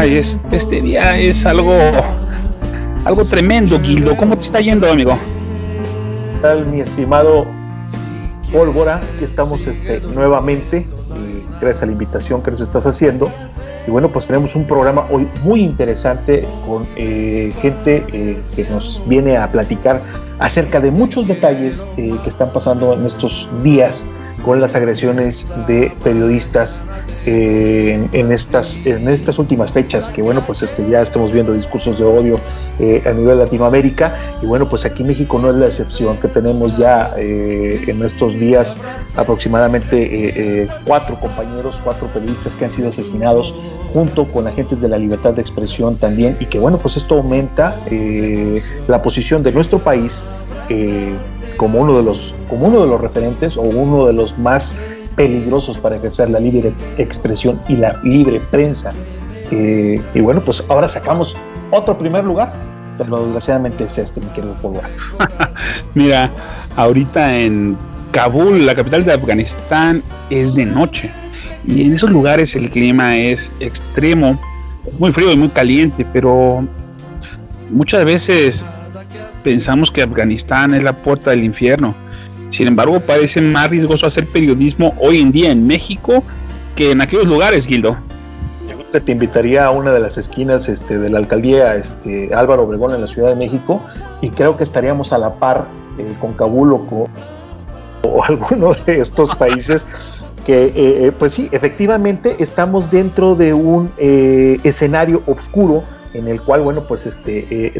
Ay, este día es algo tremendo, Guildo. ¿Cómo te está yendo, amigo? ¿Qué tal, mi estimado Pólvora? Aquí estamos nuevamente, gracias a la invitación que nos estás haciendo. Y bueno, pues tenemos un programa hoy muy interesante con gente que nos viene a platicar acerca de muchos detalles que están pasando en estos días con las agresiones de periodistas en estas últimas fechas, que bueno, pues ya estamos viendo discursos de odio a nivel Latinoamérica, y bueno, pues aquí México no es la excepción, que tenemos ya en estos días aproximadamente 4 periodistas que han sido asesinados, junto con agentes de la libertad de expresión también, y que bueno, pues esto aumenta la posición de nuestro país como uno de los referentes o uno de los más peligrosos para ejercer la libre expresión y la libre prensa. Y bueno, pues ahora sacamos otro primer lugar, pero desgraciadamente es mi querido Pólvora. Mira, ahorita en Kabul, la capital de Afganistán, es de noche. Y en esos lugares el clima es extremo, muy frío y muy caliente, pero muchas veces pensamos que Afganistán es la puerta del infierno. Sin embargo, parece más riesgoso hacer periodismo hoy en día en México que en aquellos lugares, Guildo. Yo te invitaría a una de las esquinas de la alcaldía Álvaro Obregón en la Ciudad de México, y creo que estaríamos a la par con Kabul o alguno de estos países que, pues sí, efectivamente estamos dentro de un escenario oscuro en el cual, bueno, pues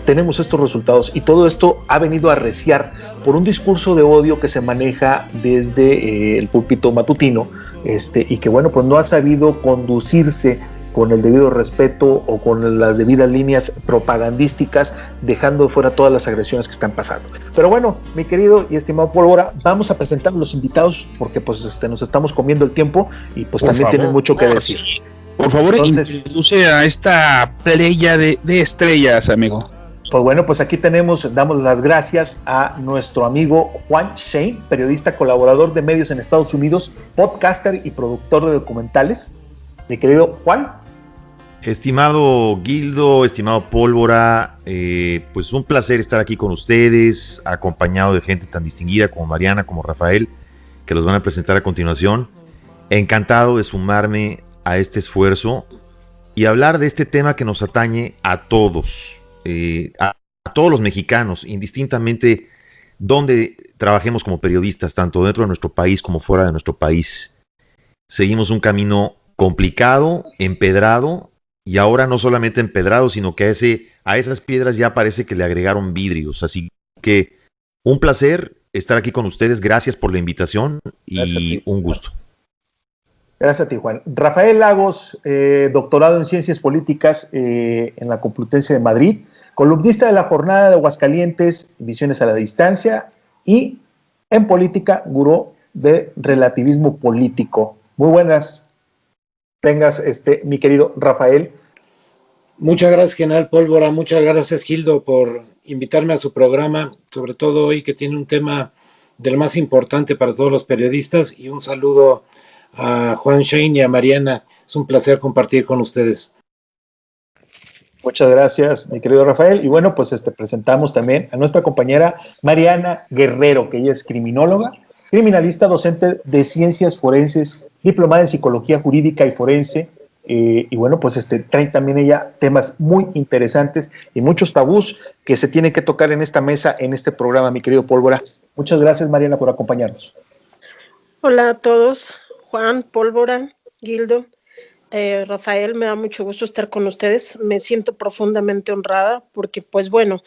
tenemos estos resultados, y todo esto ha venido a arreciar por un discurso de odio que se maneja desde el púlpito matutino, y que, bueno, pues no ha sabido conducirse con el debido respeto o con las debidas líneas propagandísticas, dejando fuera todas las agresiones que están pasando. Pero bueno, mi querido y estimado Pólvora, vamos a presentar a los invitados, porque pues nos estamos comiendo el tiempo y pues también tienen mucho que decir. Sí. Por favor, introduce a esta playa de estrellas, amigo. Pues bueno, pues aquí damos las gracias a nuestro amigo Juan Shane, periodista colaborador de medios en Estados Unidos, podcaster y productor de documentales. Mi querido Juan. Estimado Guildo, estimado Pólvora, pues un placer estar aquí con ustedes, acompañado de gente tan distinguida como Mariana, como Rafael, que los van a presentar a continuación. Encantado de sumarme a este esfuerzo y hablar de este tema que nos atañe a todos, a todos los mexicanos, indistintamente donde trabajemos como periodistas, tanto dentro de nuestro país como fuera de nuestro país. Seguimos un camino complicado, empedrado, y ahora no solamente empedrado, sino que a esas piedras ya parece que le agregaron vidrios. Así que un placer estar aquí con ustedes. Gracias por la invitación y un gusto. Gracias a ti, Juan. Rafael Lagos, doctorado en Ciencias Políticas en la Complutense de Madrid, columnista de La Jornada de Aguascalientes, Visiones a la Distancia, y en política, gurú de relativismo político. Muy buenas tengas, mi querido Rafael. Muchas gracias, General Pólvora. Muchas gracias, Gildo, por invitarme a su programa, sobre todo hoy que tiene un tema del más importante para todos los periodistas, y un saludo a Juan Shane y a Mariana. Es un placer compartir con ustedes. Muchas gracias, mi querido Rafael. Y bueno, pues presentamos también a nuestra compañera Mariana Guerrero, que ella es criminóloga, criminalista, docente de ciencias forenses, diplomada en psicología jurídica y forense. Y bueno, pues trae también ella temas muy interesantes y muchos tabús que se tienen que tocar en esta mesa, en este programa, mi querido Pólvora. Muchas gracias, Mariana, por acompañarnos. Hola a todos, Juan, Pólvora, Guildo, Rafael, me da mucho gusto estar con ustedes. Me siento profundamente honrada porque, pues bueno,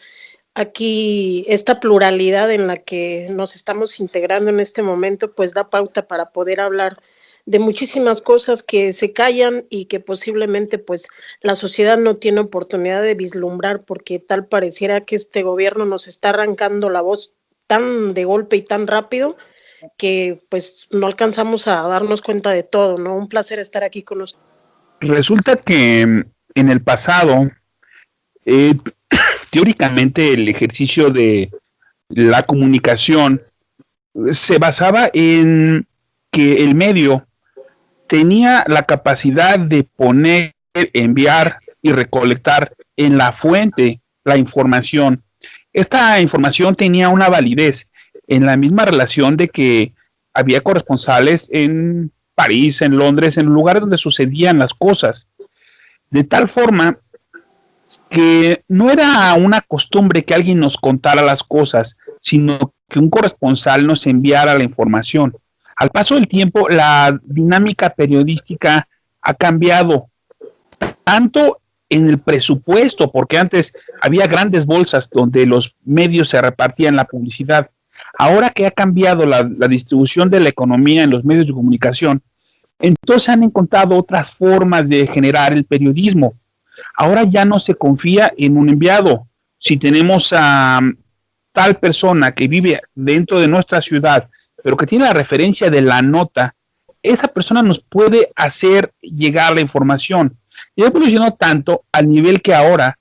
aquí esta pluralidad en la que nos estamos integrando en este momento, pues da pauta para poder hablar de muchísimas cosas que se callan y que posiblemente pues la sociedad no tiene oportunidad de vislumbrar, porque tal pareciera que este gobierno nos está arrancando la voz tan de golpe y tan rápido que pues no alcanzamos a darnos cuenta de todo, ¿no? Un placer estar aquí con ustedes. Resulta que en el pasado, teóricamente el ejercicio de la comunicación se basaba en que el medio tenía la capacidad de poner, enviar y recolectar en la fuente la información. Esta información tenía una validez en la misma relación de que había corresponsales en París, en Londres, en lugares donde sucedían las cosas, de tal forma que no era una costumbre que alguien nos contara las cosas, sino que un corresponsal nos enviara la información. Al paso del tiempo, la dinámica periodística ha cambiado tanto en el presupuesto, porque antes había grandes bolsas donde los medios se repartían la publicidad. Ahora que ha cambiado la distribución de la economía en los medios de comunicación, entonces han encontrado otras formas de generar el periodismo. Ahora ya no se confía en un enviado. Si tenemos a tal persona que vive dentro de nuestra ciudad, pero que tiene la referencia de la nota, esa persona nos puede hacer llegar la información. Y ha evolucionado tanto al nivel que ahora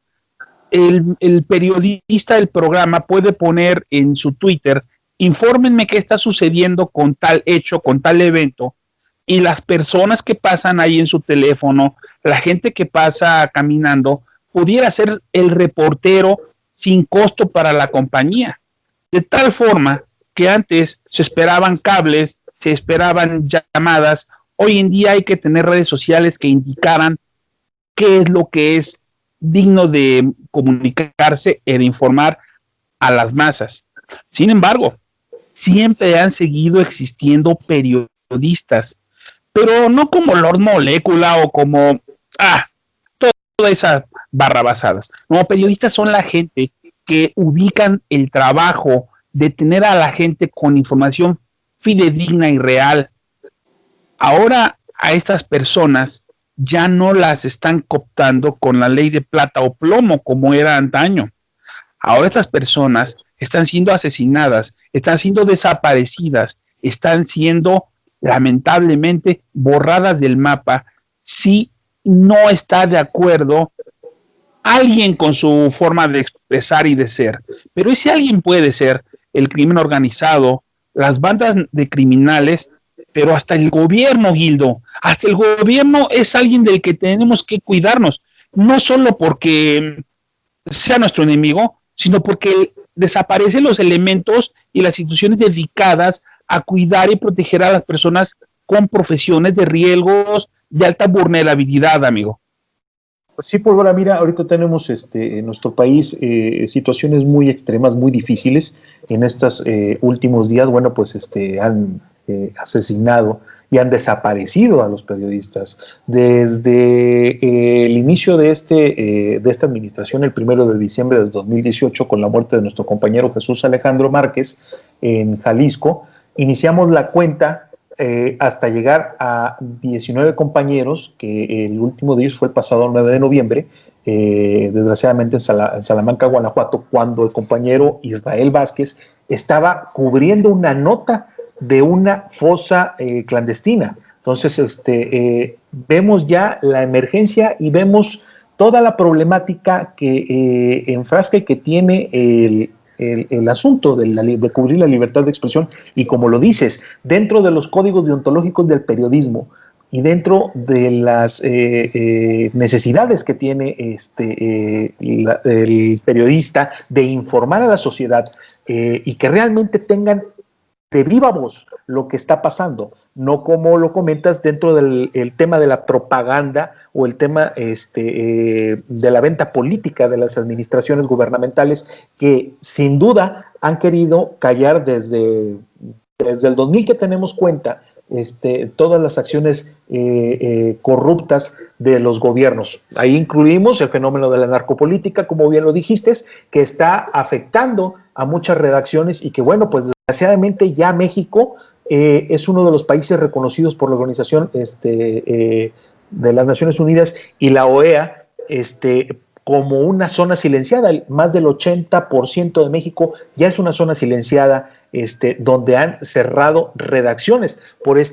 el periodista del programa puede poner en su Twitter: infórmenme qué está sucediendo con tal hecho, con tal evento, y las personas que pasan ahí en su teléfono, la gente que pasa caminando, pudiera ser el reportero sin costo para la compañía. De tal forma que antes se esperaban cables, se esperaban llamadas, hoy en día hay que tener redes sociales que indicaran qué es lo que es digno de comunicarse y de informar a las masas. Sin embargo, siempre han seguido existiendo periodistas, pero no como Lord Molecula o como toda esa barrabasadas. No, periodistas son la gente que ubican el trabajo de tener a la gente con información fidedigna y real. Ahora a estas personas ya no las están cooptando con la ley de plata o plomo como era antaño. Ahora estas personas están siendo asesinadas, están siendo desaparecidas, están siendo lamentablemente borradas del mapa si no está de acuerdo alguien con su forma de expresar y de ser. Pero ese alguien puede ser el crimen organizado, las bandas de criminales, pero hasta el gobierno, Gildo, hasta el gobierno es alguien del que tenemos que cuidarnos, no solo porque sea nuestro enemigo, sino porque desaparecen los elementos y las instituciones dedicadas a cuidar y proteger a las personas con profesiones de riesgos de alta vulnerabilidad, amigo. Sí, Pólvora, mira, ahorita tenemos en nuestro país situaciones muy extremas, muy difíciles. En estos últimos días, bueno, pues han asesinado y han desaparecido a los periodistas. Desde el inicio de esta administración, el 1 de diciembre de 2018, con la muerte de nuestro compañero Jesús Alejandro Márquez en Jalisco, iniciamos la cuenta hasta llegar a 19 compañeros, que el último de ellos fue el pasado 9 de noviembre, desgraciadamente en Salamanca, Guanajuato, cuando el compañero Israel Vázquez estaba cubriendo una nota de una fosa clandestina. Entonces, vemos ya la emergencia y vemos toda la problemática que enfrasca y que tiene el asunto de cubrir la libertad de expresión. Y como lo dices, dentro de los códigos deontológicos del periodismo y dentro de las necesidades que tiene el periodista de informar a la sociedad y que realmente tengan de viva voz lo que está pasando, no como lo comentas dentro del tema de la propaganda o el tema de la venta política de las administraciones gubernamentales, que sin duda han querido callar desde el 2000 que tenemos cuenta todas las acciones corruptas de los gobiernos. Ahí incluimos el fenómeno de la narcopolítica, como bien lo dijiste, que está afectando a muchas redacciones y que, bueno, pues desgraciadamente ya México es uno de los países reconocidos por la Organización de las Naciones Unidas y la OEA como una zona silenciada. Más del 80% de México ya es una zona silenciada, donde han cerrado redacciones por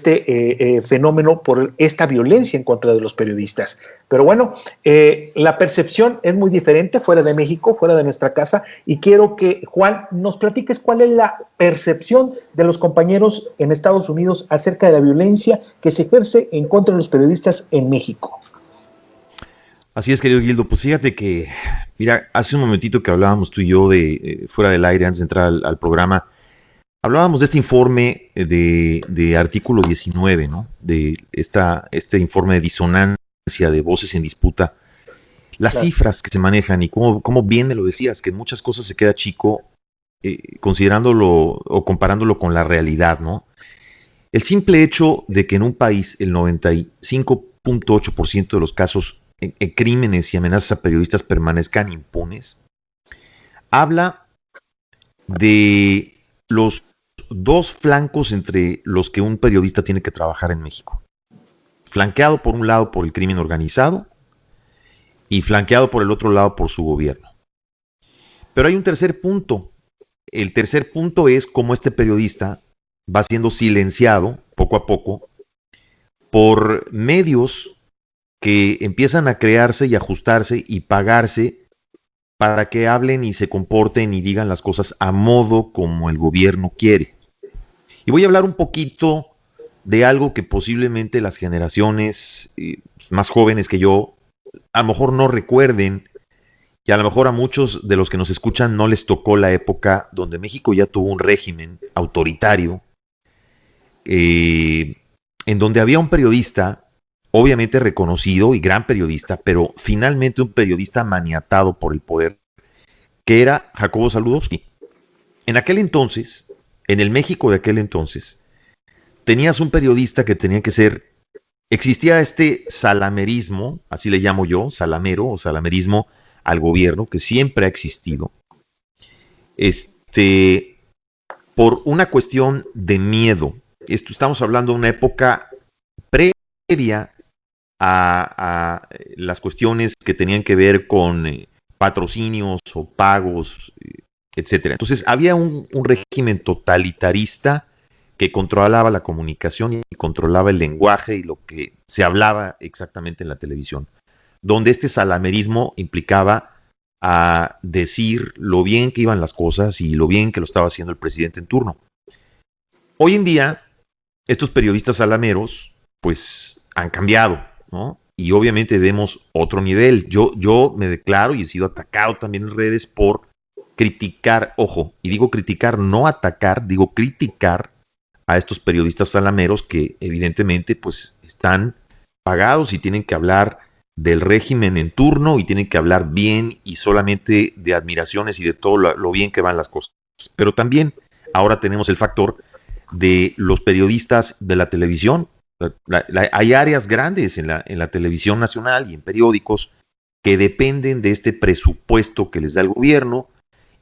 fenómeno, por esta violencia en contra de los periodistas. Pero bueno, la percepción es muy diferente fuera de México, fuera de nuestra casa, y quiero que, Juan, nos platiques cuál es la percepción de los compañeros en Estados Unidos acerca de la violencia que se ejerce en contra de los periodistas en México. Así es, querido Gildo. Pues fíjate que, mira, hace un momentito que hablábamos tú y yo de fuera del aire, antes de entrar al programa, hablábamos de este informe de artículo 19, ¿no? De este informe de disonancia de voces en disputa. Las Claro. cifras que se manejan y cómo bien me lo decías, que en muchas cosas se queda chico considerándolo o comparándolo con la realidad, ¿no? El simple hecho de que en un país el 95.8% de los casos en crímenes y amenazas a periodistas permanezcan impunes, habla de los dos flancos entre los que un periodista tiene que trabajar en México. Flanqueado por un lado por el crimen organizado y flanqueado por el otro lado por su gobierno. Pero hay un tercer punto. El tercer punto es cómo este periodista va siendo silenciado poco a poco por medios que empiezan a crearse y ajustarse y pagarse para que hablen y se comporten y digan las cosas a modo como el gobierno quiere. Y voy a hablar un poquito de algo que posiblemente las generaciones más jóvenes que yo a lo mejor no recuerden, y a lo mejor a muchos de los que nos escuchan no les tocó la época donde México ya tuvo un régimen autoritario, en donde había un periodista, obviamente reconocido y gran periodista, pero finalmente un periodista maniatado por el poder, que era Jacobo Zabludovsky. En aquel entonces, en el México de aquel entonces, tenías un periodista que tenía que ser, existía este salamerismo, así le llamo yo, salamero o salamerismo al gobierno, que siempre ha existido, por una cuestión de miedo. Estamos hablando de una época previa a las cuestiones que tenían que ver con patrocinios o pagos, etcétera. Entonces había un régimen totalitarista que controlaba la comunicación y controlaba el lenguaje y lo que se hablaba exactamente en la televisión, donde este salamerismo implicaba a decir lo bien que iban las cosas y lo bien que lo estaba haciendo el presidente en turno. Hoy en día, estos periodistas salameros, pues, han cambiado, ¿no? Y obviamente vemos otro nivel. Yo me declaro y he sido atacado también en redes por criticar, ojo, y digo criticar, no atacar, digo criticar a estos periodistas salameros que evidentemente pues están pagados y tienen que hablar del régimen en turno y tienen que hablar bien y solamente de admiraciones y de todo lo bien que van las cosas. Pero también ahora tenemos el factor de los periodistas de la televisión. Hay áreas grandes en la televisión nacional y en periódicos que dependen de este presupuesto que les da el gobierno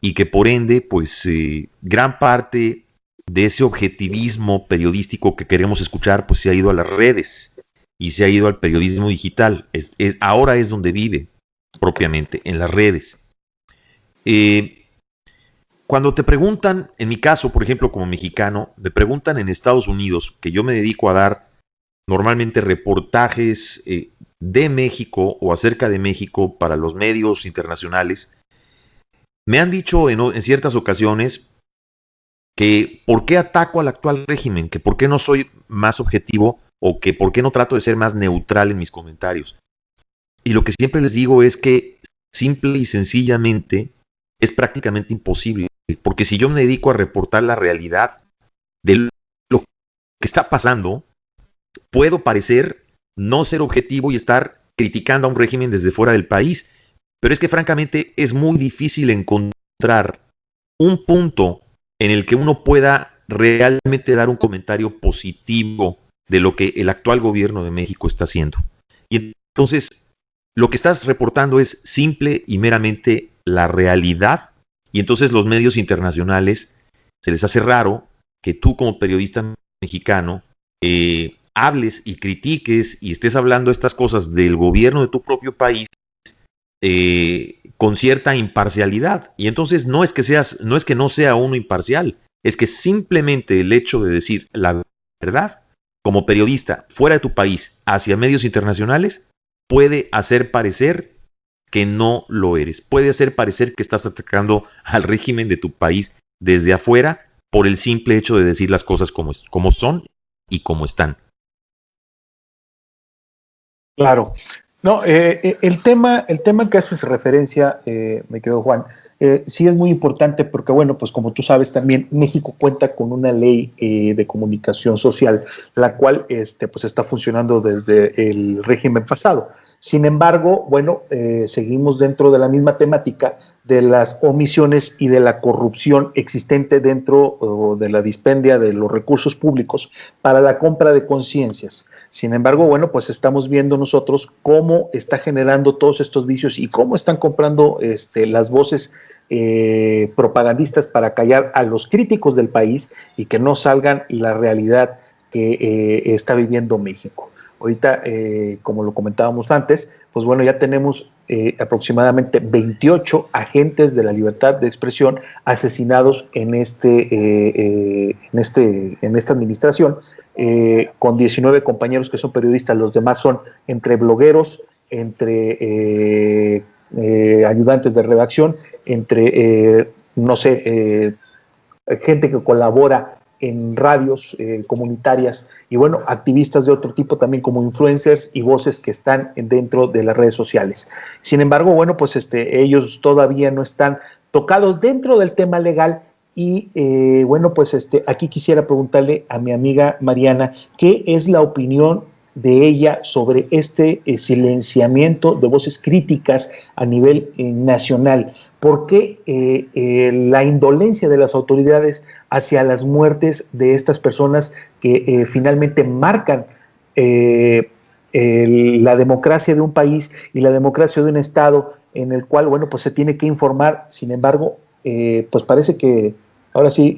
y que por ende, pues gran parte de ese objetivismo periodístico que queremos escuchar, pues se ha ido a las redes y se ha ido al periodismo digital. Ahora es donde vive propiamente, en las redes. Cuando te preguntan, en mi caso, por ejemplo, como mexicano, me preguntan en Estados Unidos, que yo me dedico a dar normalmente reportajes de México o acerca de México para los medios internacionales, me han dicho en ciertas ocasiones que por qué ataco al actual régimen, que por qué no soy más objetivo o que por qué no trato de ser más neutral en mis comentarios. Y lo que siempre les digo es que simple y sencillamente es prácticamente imposible, porque si yo me dedico a reportar la realidad de lo que está pasando, puedo parecer no ser objetivo y estar criticando a un régimen desde fuera del país, pero es que francamente es muy difícil encontrar un punto en el que uno pueda realmente dar un comentario positivo de lo que el actual gobierno de México está haciendo. Y entonces, lo que estás reportando es simple y meramente la realidad, y entonces los medios internacionales se les hace raro que tú como periodista mexicano hables y critiques y estés hablando estas cosas del gobierno de tu propio país con cierta imparcialidad. Y entonces no es que no sea uno imparcial, es que simplemente el hecho de decir la verdad como periodista fuera de tu país hacia medios internacionales puede hacer parecer que no lo eres, puede hacer parecer que estás atacando al régimen de tu país desde afuera por el simple hecho de decir las cosas como son y como están. Claro. No, el tema que haces referencia, me quedo Juan, sí es muy importante porque, bueno, pues como tú sabes también, México cuenta con una ley de comunicación social, la cual pues está funcionando desde el régimen pasado. Sin embargo, bueno, seguimos dentro de la misma temática de las omisiones y de la corrupción existente dentro de la dispendia de los recursos públicos para la compra de conciencias. Sin embargo, bueno, pues estamos viendo nosotros cómo está generando todos estos vicios y cómo están comprando las voces propagandistas para callar a los críticos del país y que no salgan la realidad que está viviendo México. Ahorita, como lo comentábamos antes, pues bueno, ya tenemos aproximadamente 28 agentes de la libertad de expresión asesinados en esta administración, con 19 compañeros que son periodistas, los demás son entre blogueros, entre ayudantes de redacción, entre, no sé, gente que colabora en radios comunitarias y bueno, activistas de otro tipo también como influencers y voces que están dentro de las redes sociales. Sin embargo, bueno, pues ellos todavía no están tocados dentro del tema legal y bueno, pues aquí quisiera preguntarle a mi amiga Mariana, ¿qué es la opinión de ella sobre este silenciamiento de voces críticas a nivel nacional? ¿Por qué la indolencia de las autoridades hacia las muertes de estas personas que finalmente marcan la democracia de un país y la democracia de un Estado en el cual, bueno, pues se tiene que informar? Sin embargo, pues parece que ahora sí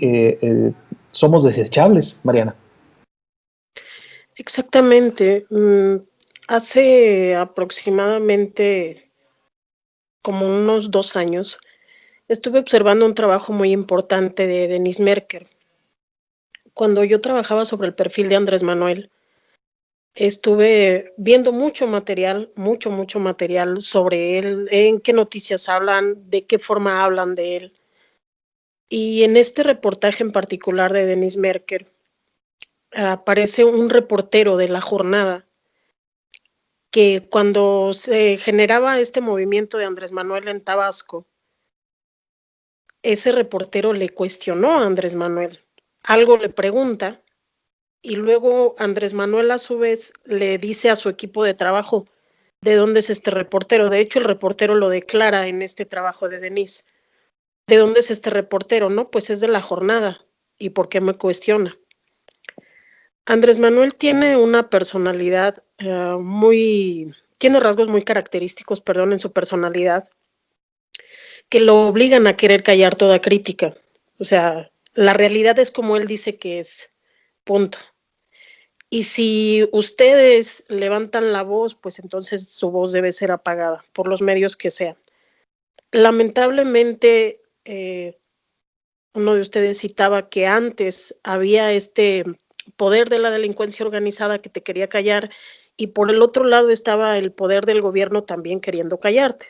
somos desechables, Mariana. Exactamente. Hace aproximadamente como unos 2 años estuve observando un trabajo muy importante de Denis Merker. Cuando yo trabajaba sobre el perfil de Andrés Manuel, estuve viendo mucho material sobre él, en qué noticias hablan, de qué forma hablan de él. Y en este reportaje en particular de Denis Merker, aparece un reportero de La Jornada que cuando se generaba este movimiento de Andrés Manuel en Tabasco, ese reportero le cuestionó a Andrés Manuel. Algo le pregunta y luego Andrés Manuel a su vez le dice a su equipo de trabajo de dónde es este reportero. De hecho, el reportero lo declara en este trabajo de Denise. ¿De dónde es este reportero? No, pues es de La Jornada. ¿Y por qué me cuestiona? Andrés Manuel tiene una personalidad tiene rasgos muy característicos, perdón, en su personalidad, que lo obligan a querer callar toda crítica. O sea, la realidad es como él dice que es, punto. Y si ustedes levantan la voz, pues entonces su voz debe ser apagada por los medios que sean. Lamentablemente, uno de ustedes citaba que antes había este poder de la delincuencia organizada que te quería callar y por el otro lado estaba el poder del gobierno también queriendo callarte.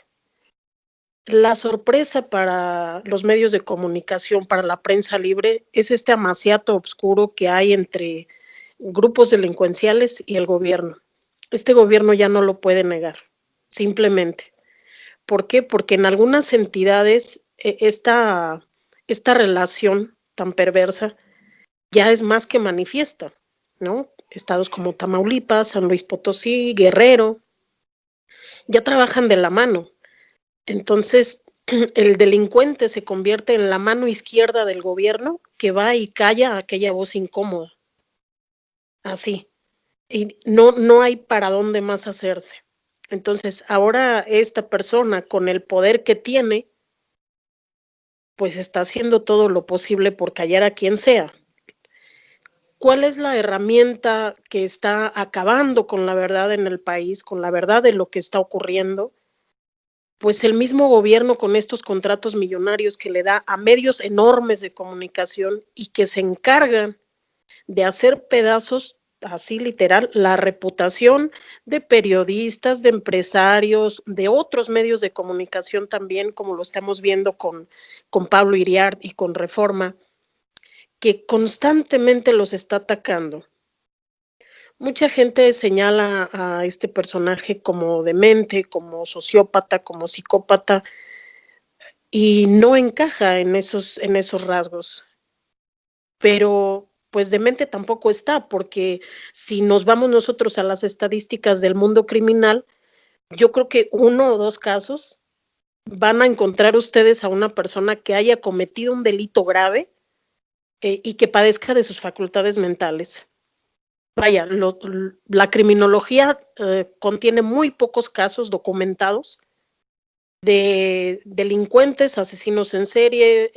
La sorpresa para los medios de comunicación, para la prensa libre, es este amaciato oscuro que hay entre grupos delincuenciales y el gobierno. Este gobierno ya no lo puede negar, simplemente. ¿Por qué? Porque en algunas entidades esta relación tan perversa ya es más que manifiesta, ¿no? Estados como Tamaulipas, San Luis Potosí, Guerrero, ya trabajan de la mano. Entonces, el delincuente se convierte en la mano izquierda del gobierno que va y calla a aquella voz incómoda. Así. Y no hay para dónde más hacerse. Entonces, ahora esta persona con el poder que tiene, pues está haciendo todo lo posible por callar a quien sea. ¿Cuál es la herramienta que está acabando con la verdad en el país, con la verdad de lo que está ocurriendo? Pues el mismo gobierno con estos contratos millonarios que le da a medios enormes de comunicación y que se encargan de hacer pedazos, así literal, la reputación de periodistas, de empresarios, de otros medios de comunicación también, como lo estamos viendo con Pablo Iriart y con Reforma, que constantemente los está atacando. Mucha gente señala a este personaje como demente, como sociópata, como psicópata, y no encaja en esos rasgos. Pero, pues, demente tampoco está, porque si nos vamos nosotros a las estadísticas del mundo criminal, yo creo que 1 o 2 casos van a encontrar ustedes a una persona que haya cometido un delito grave, y que padezca de sus facultades mentales. Vaya, la criminología contiene muy pocos casos documentados de delincuentes, asesinos en serie,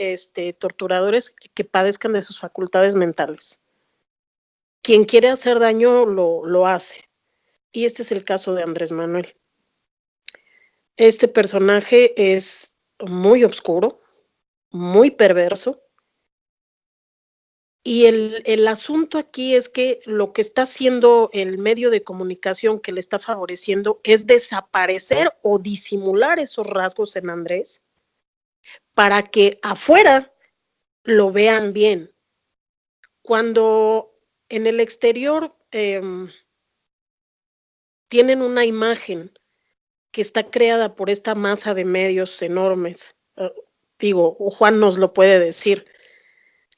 torturadores que padezcan de sus facultades mentales. Quien quiere hacer daño lo hace. Y este es el caso de Andrés Manuel. Este personaje es muy oscuro, muy perverso. Y el asunto aquí es que lo que está haciendo el medio de comunicación que le está favoreciendo es desaparecer o disimular esos rasgos en Andrés para que afuera lo vean bien. Cuando en el exterior tienen una imagen que está creada por esta masa de medios enormes, digo, Juan nos lo puede decir,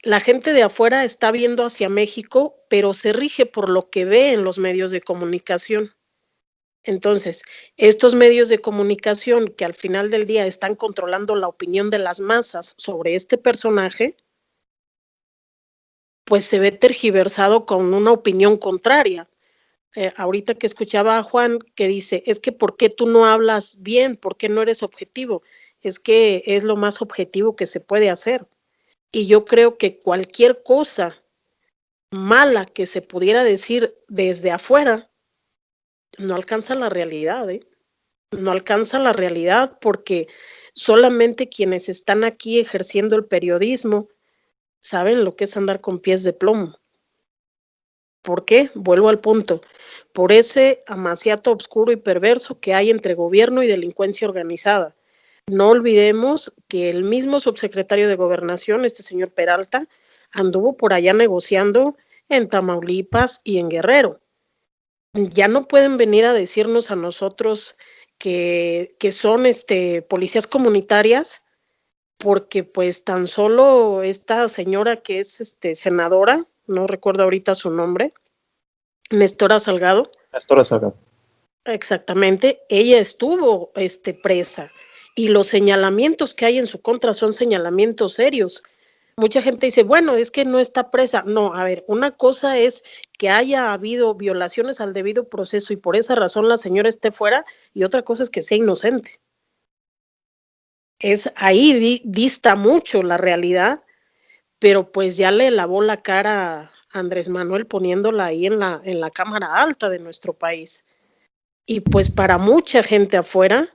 la gente de afuera está viendo hacia México, pero se rige por lo que ve en los medios de comunicación. Entonces, estos medios de comunicación que al final del día están controlando la opinión de las masas sobre este personaje, pues se ve tergiversado con una opinión contraria. Ahorita que escuchaba a Juan que dice, es que ¿por qué tú no hablas bien? ¿Por qué no eres objetivo? Es que es lo más objetivo que se puede hacer. Y yo creo que cualquier cosa mala que se pudiera decir desde afuera no alcanza la realidad, ¿eh? No alcanza la realidad porque solamente quienes están aquí ejerciendo el periodismo saben lo que es andar con pies de plomo. ¿Por qué? Vuelvo al punto. Por ese amaciato oscuro y perverso que hay entre gobierno y delincuencia organizada. No olvidemos que el mismo subsecretario de Gobernación, este señor Peralta, anduvo por allá negociando en Tamaulipas y en Guerrero. Ya no pueden venir a decirnos a nosotros que son policías comunitarias, porque pues tan solo esta señora que es senadora, no recuerdo ahorita su nombre, Nestora Salgado. Nestora Salgado. Exactamente, ella estuvo presa y los señalamientos que hay en su contra son señalamientos serios. Mucha gente dice, bueno, es que no está presa. No, a ver, una cosa es que haya habido violaciones al debido proceso y por esa razón la señora esté fuera, y otra cosa es que sea inocente. Es ahí dista mucho la realidad, pero pues ya le lavó la cara a Andrés Manuel poniéndola ahí en la cámara alta de nuestro país. Y pues para mucha gente afuera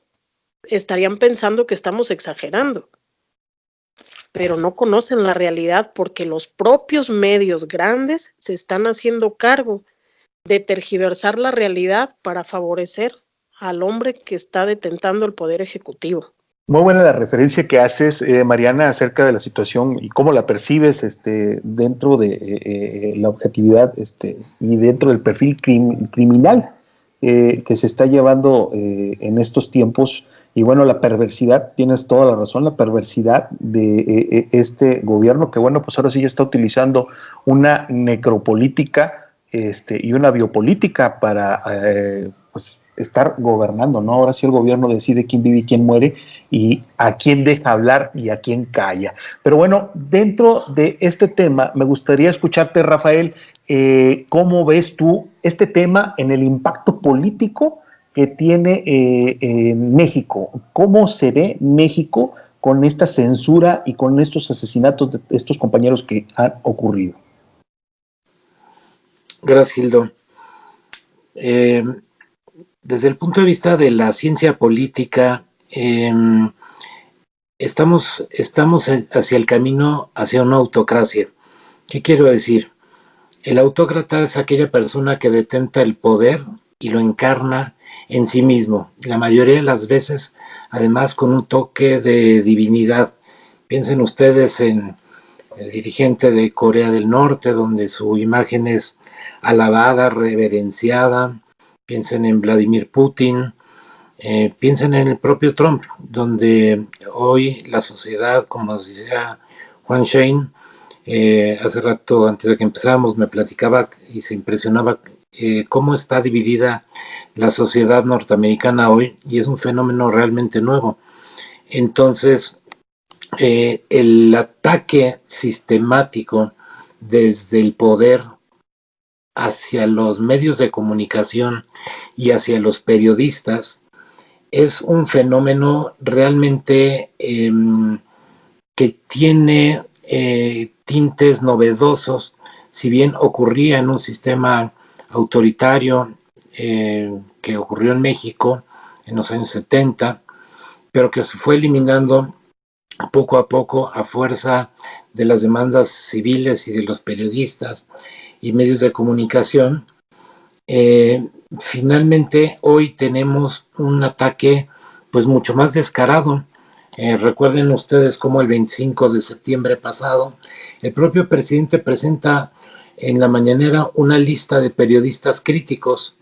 estarían pensando que estamos exagerando, pero no conocen la realidad porque los propios medios grandes se están haciendo cargo de tergiversar la realidad para favorecer al hombre que está detentando el poder ejecutivo. Muy buena la referencia que haces, Mariana, acerca de la situación y cómo la percibes dentro de la objetividad y dentro del perfil criminal que se está llevando en estos tiempos. Y bueno, la perversidad, tienes toda la razón, la perversidad de este gobierno que, bueno, pues ahora sí ya está utilizando una necropolítica y una biopolítica para pues estar gobernando, ¿no? Ahora sí el gobierno decide quién vive y quién muere y a quién deja hablar y a quién calla. Pero bueno, dentro de este tema me gustaría escucharte, Rafael, ¿cómo ves tú este tema en el impacto político que tiene en México? ¿Cómo se ve México con esta censura y con estos asesinatos de estos compañeros que han ocurrido? Gracias, Gildo. Desde el punto de vista de la ciencia política, estamos hacia el camino hacia una autocracia. ¿Qué quiero decir? El autócrata es aquella persona que detenta el poder y lo encarna en sí mismo. La mayoría de las veces, además, con un toque de divinidad. Piensen ustedes en el dirigente de Corea del Norte, donde su imagen es alabada, reverenciada. Piensen en Vladimir Putin, piensen en el propio Trump, donde hoy la sociedad, como decía Juan Shane, hace rato, antes de que empezáramos, me platicaba y se impresionaba cómo está dividida la sociedad norteamericana hoy, y es un fenómeno realmente nuevo. Entonces, el ataque sistemático desde el poder hacia los medios de comunicación y hacia los periodistas es un fenómeno realmente que tiene tintes novedosos, si bien ocurría en un sistema autoritario que ocurrió en México en los años 70, pero que se fue eliminando poco a poco a fuerza de las demandas civiles y de los periodistas y medios de comunicación. Finalmente hoy tenemos un ataque pues mucho más descarado. Recuerden ustedes cómo el 25 de septiembre pasado el propio presidente presenta en la mañanera una lista de periodistas críticos,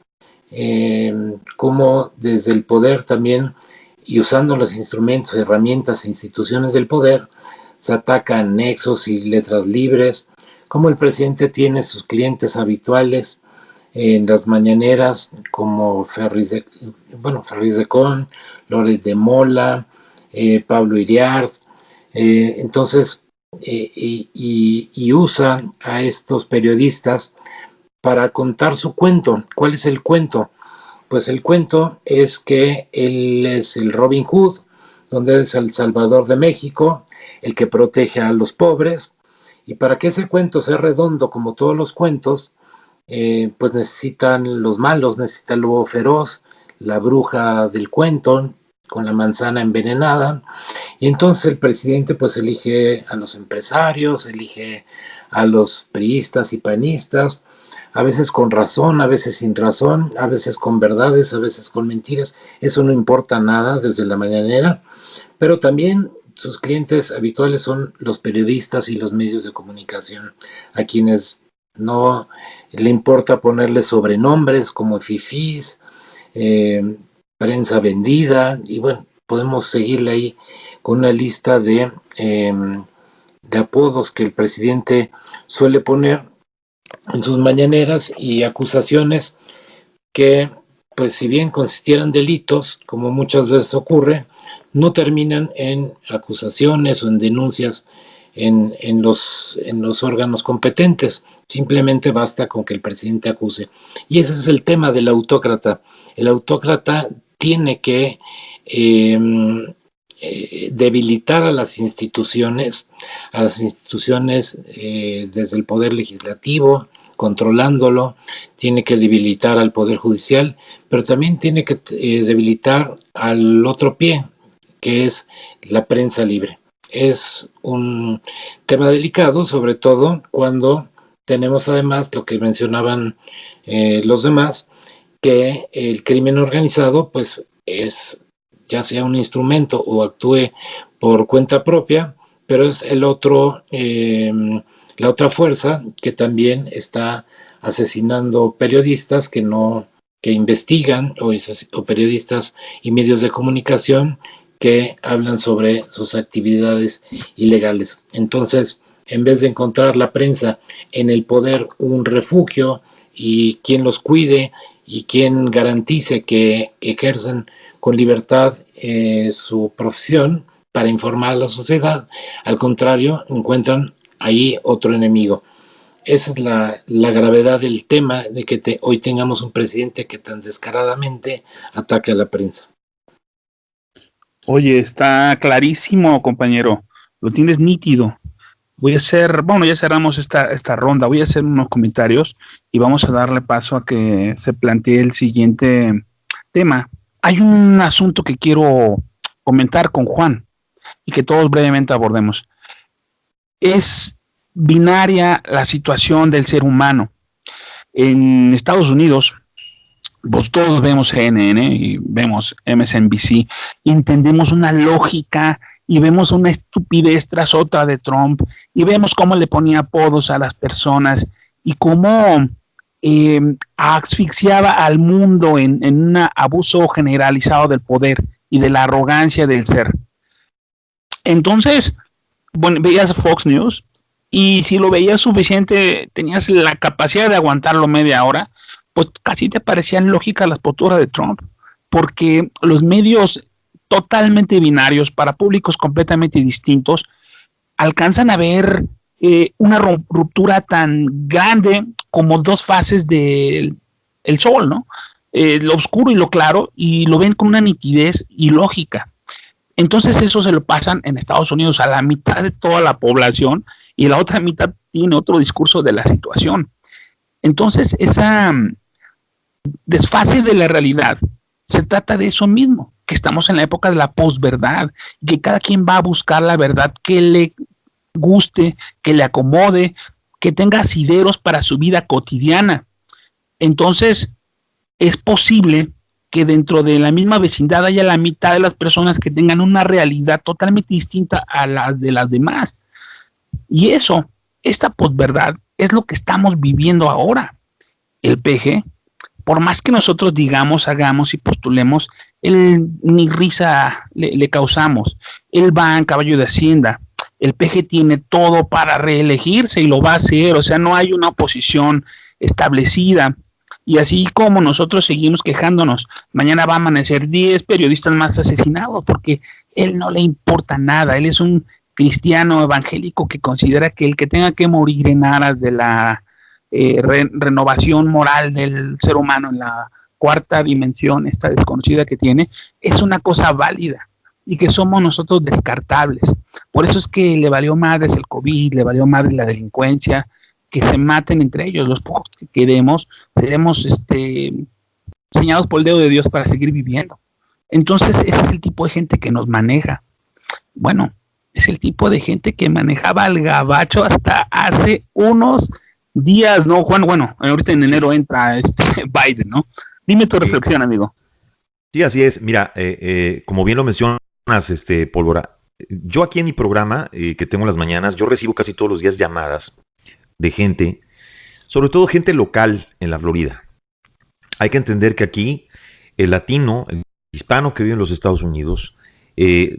como desde el poder también, y usando los instrumentos, herramientas e instituciones del poder, se atacan nexos y letras libres, como el presidente tiene sus clientes habituales en las mañaneras, como Ferriz de Con, Loret de Mola, Pablo Iriart, entonces, y usa a estos periodistas para contar su cuento. ¿Cuál es el cuento? Pues el cuento es que él es el Robin Hood, donde es el Salvador de México, el que protege a los pobres, y para que ese cuento sea redondo como todos los cuentos, pues necesitan los malos, necesita el lobo feroz, la bruja del cuento, con la manzana envenenada, y entonces el presidente pues elige a los empresarios, elige a los priistas y panistas, a veces con razón, a veces sin razón, a veces con verdades, a veces con mentiras, eso no importa nada desde la mañanera, pero también sus clientes habituales son los periodistas y los medios de comunicación, a quienes no le importa ponerles sobrenombres como fifís, prensa vendida, y bueno, podemos seguirle ahí con una lista de apodos que el presidente suele poner en sus mañaneras, y acusaciones que, pues si bien consistieran delitos, como muchas veces ocurre, no terminan en acusaciones o en denuncias en los órganos competentes. Simplemente basta con que el presidente acuse. Y ese es el tema del autócrata. El autócrata tiene que debilitar a las instituciones desde el poder legislativo, controlándolo, tiene que debilitar al poder judicial, pero también tiene que debilitar al otro pie, que es la prensa libre. Es un tema delicado, sobre todo cuando tenemos además lo que mencionaban los demás, que el crimen organizado pues es ya sea un instrumento o actúe por cuenta propia, pero es el otro, la otra fuerza que también está asesinando periodistas que investigan, o periodistas y medios de comunicación que hablan sobre sus actividades ilegales. Entonces, en vez de encontrar la prensa en el poder un refugio y quien los cuide y quien garantice que ejercen con libertad su profesión para informar a la sociedad, al contrario, encuentran ahí otro enemigo. Esa es la gravedad del tema de que hoy tengamos un presidente que tan descaradamente ataque a la prensa. Oye, está clarísimo, compañero. Lo tienes nítido. Voy a hacer, bueno, ya cerramos esta ronda. Voy a hacer unos comentarios y vamos a darle paso a que se plantee el siguiente tema. Hay un asunto que quiero comentar con Juan y que todos brevemente abordemos. Es binaria la situación del ser humano. En Estados Unidos, pues todos vemos CNN y vemos MSNBC, y entendemos una lógica y vemos una estupidez tras otra de Trump y vemos cómo le ponía apodos a las personas y cómo asfixiaba al mundo en un abuso generalizado del poder y de la arrogancia del ser. Entonces, bueno, veías Fox News y si lo veías suficiente, tenías la capacidad de aguantarlo media hora, pues casi te parecían lógicas las posturas de Trump, porque los medios totalmente binarios para públicos completamente distintos alcanzan a ver una ruptura tan grande como dos fases del el sol, ¿no? Lo oscuro y lo claro, y lo ven con una nitidez y lógica. Entonces eso se lo pasan en Estados Unidos a la mitad de toda la población y la otra mitad tiene otro discurso de la situación. Entonces esa desfase de la realidad se trata de eso mismo, que estamos en la época de la posverdad, que cada quien va a buscar la verdad que le guste, que le acomode, que tenga asideros para su vida cotidiana. Entonces, es posible que dentro de la misma vecindad haya la mitad de las personas que tengan una realidad totalmente distinta a la de las demás. Y eso, esta posverdad, es lo que estamos viviendo ahora. El PG, por más que nosotros digamos, hagamos y postulemos, él ni risa le causamos. Él va en caballo de Hacienda. El PG tiene todo para reelegirse y lo va a hacer. O sea, no hay una oposición establecida. Y así como nosotros seguimos quejándonos, mañana va a amanecer 10 periodistas más asesinados porque él no le importa nada. Él es un cristiano evangélico que considera que el que tenga que morir en aras de la renovación moral del ser humano en la cuarta dimensión, esta desconocida que tiene, es una cosa válida y que somos nosotros descartables. Por eso es que le valió madres el COVID, le valió madres la delincuencia, que se maten entre ellos. Los pocos que quedemos seremos señalados por el dedo de Dios para seguir viviendo. Entonces ese es el tipo de gente que nos maneja. Bueno, es el tipo de gente que manejaba al gabacho hasta hace unos días, ¿no, Juan? Bueno, ahorita en enero entra Biden, ¿no? Dime tu reflexión, amigo. Sí, así es. Mira, como bien lo mencionas, Pólvora, yo aquí en mi programa que tengo en las mañanas, yo recibo casi todos los días llamadas de gente, sobre todo gente local en la Florida. Hay que entender que aquí el latino, el hispano que vive en los Estados Unidos,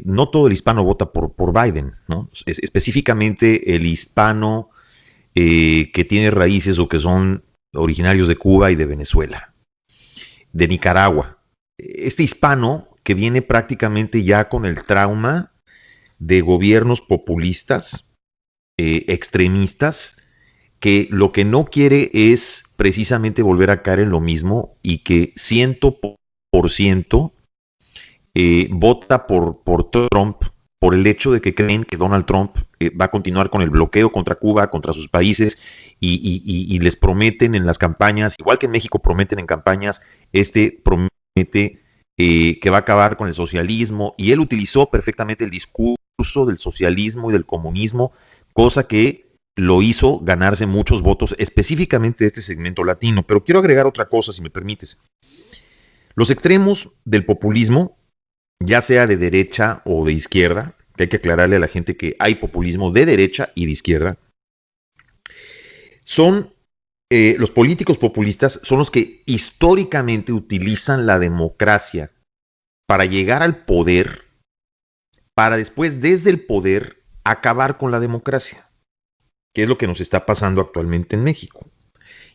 no todo el hispano vota por Biden, ¿no? Específicamente el hispano que tiene raíces o que son originarios de Cuba y de Venezuela, de Nicaragua. Este hispano que viene prácticamente ya con el trauma de gobiernos populistas, extremistas, que lo que no quiere es precisamente volver a caer en lo mismo y que 100% vota por Trump por el hecho de que creen que Donald Trump va a continuar con el bloqueo contra Cuba, contra sus países y les prometen en las campañas, igual que en México prometen en campañas, promete que va a acabar con el socialismo, y él utilizó perfectamente el discurso del socialismo y del comunismo, cosa que lo hizo ganarse muchos votos, específicamente de este segmento latino. Pero quiero agregar otra cosa, si me permites. Los extremos del populismo, ya sea de derecha o de izquierda, que hay que aclararle a la gente que hay populismo de derecha y de izquierda, son los políticos populistas, son los que históricamente utilizan la democracia para llegar al poder, para después desde el poder acabar con la democracia, que es lo que nos está pasando actualmente en México.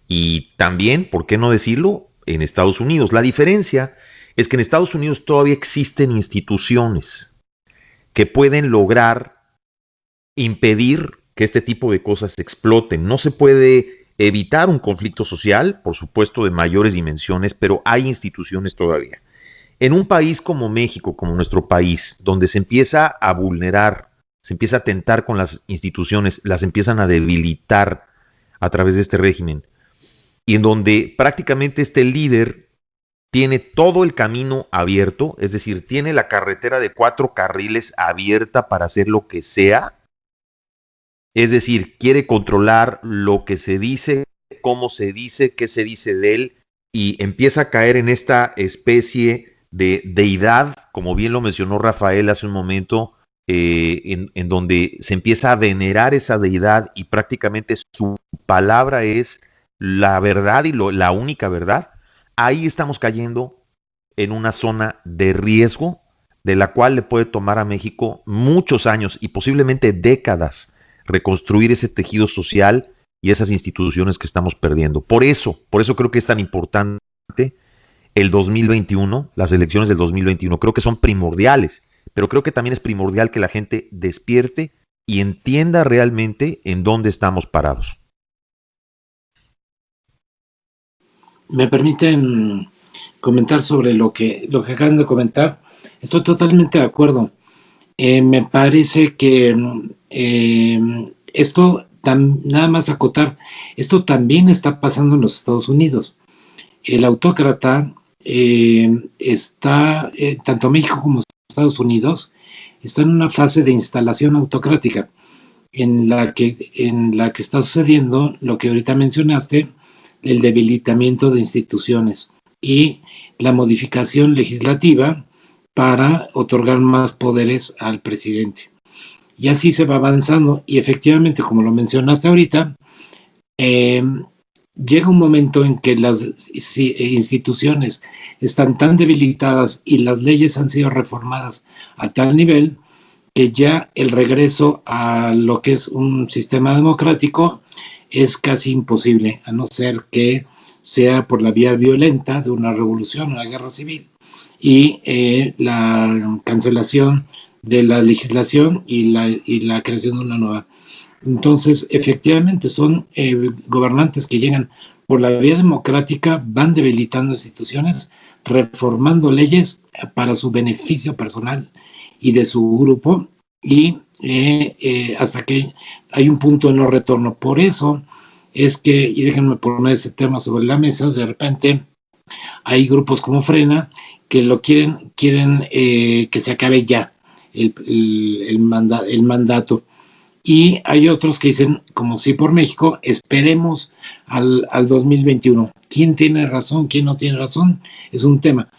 Y también, ¿por qué no decirlo?, en Estados Unidos. La diferencia es que en Estados Unidos todavía existen instituciones que pueden lograr impedir que este tipo de cosas exploten. No se puede evitar un conflicto social, por supuesto, de mayores dimensiones, pero hay instituciones todavía. En un país como México, como nuestro país, donde se empieza a vulnerar, se empieza a atentar con las instituciones, las empiezan a debilitar a través de este régimen, y en donde prácticamente este líder tiene todo el camino abierto, es decir, tiene la carretera de 4 carriles abierta para hacer lo que sea, es decir, quiere controlar lo que se dice, cómo se dice, qué se dice de él, y empieza a caer en esta especie de deidad, como bien lo mencionó Rafael hace un momento, en donde se empieza a venerar esa deidad y prácticamente su palabra es la verdad y la única verdad, ahí estamos cayendo en una zona de riesgo de la cual le puede tomar a México muchos años y posiblemente décadas reconstruir ese tejido social y esas instituciones que estamos perdiendo. Por eso creo que es tan importante el 2021, las elecciones del 2021. Creo que son primordiales, pero creo que también es primordial que la gente despierte y entienda realmente en dónde estamos parados. ¿Me permiten comentar sobre lo que acaban de comentar? Estoy totalmente de acuerdo. Me parece que nada más acotar, esto también está pasando en los Estados Unidos. El autócrata está, tanto México como Estados Unidos, está en una fase de instalación autocrática en la que está sucediendo lo que ahorita mencionaste, el debilitamiento de instituciones y la modificación legislativa para otorgar más poderes al presidente. Y así se va avanzando. Y efectivamente, como lo mencionaste ahorita, llega un momento en que las instituciones están tan debilitadas y las leyes han sido reformadas a tal nivel que ya el regreso a lo que es un sistema democrático es casi imposible, a no ser que sea por la vía violenta de una revolución, una guerra civil, y la cancelación de la legislación y la creación de una nueva. Entonces, efectivamente, son gobernantes que llegan por la vía democrática, van debilitando instituciones, reformando leyes para su beneficio personal y de su grupo, y hasta que hay un punto de no retorno. Por eso es que, y déjenme poner este tema sobre la mesa, de repente hay grupos como Frena que lo quieren que se acabe ya el mandato. Y hay otros que dicen, como sí por México, esperemos al 2021. ¿Quién tiene razón? ¿Quién no tiene razón? Es un tema.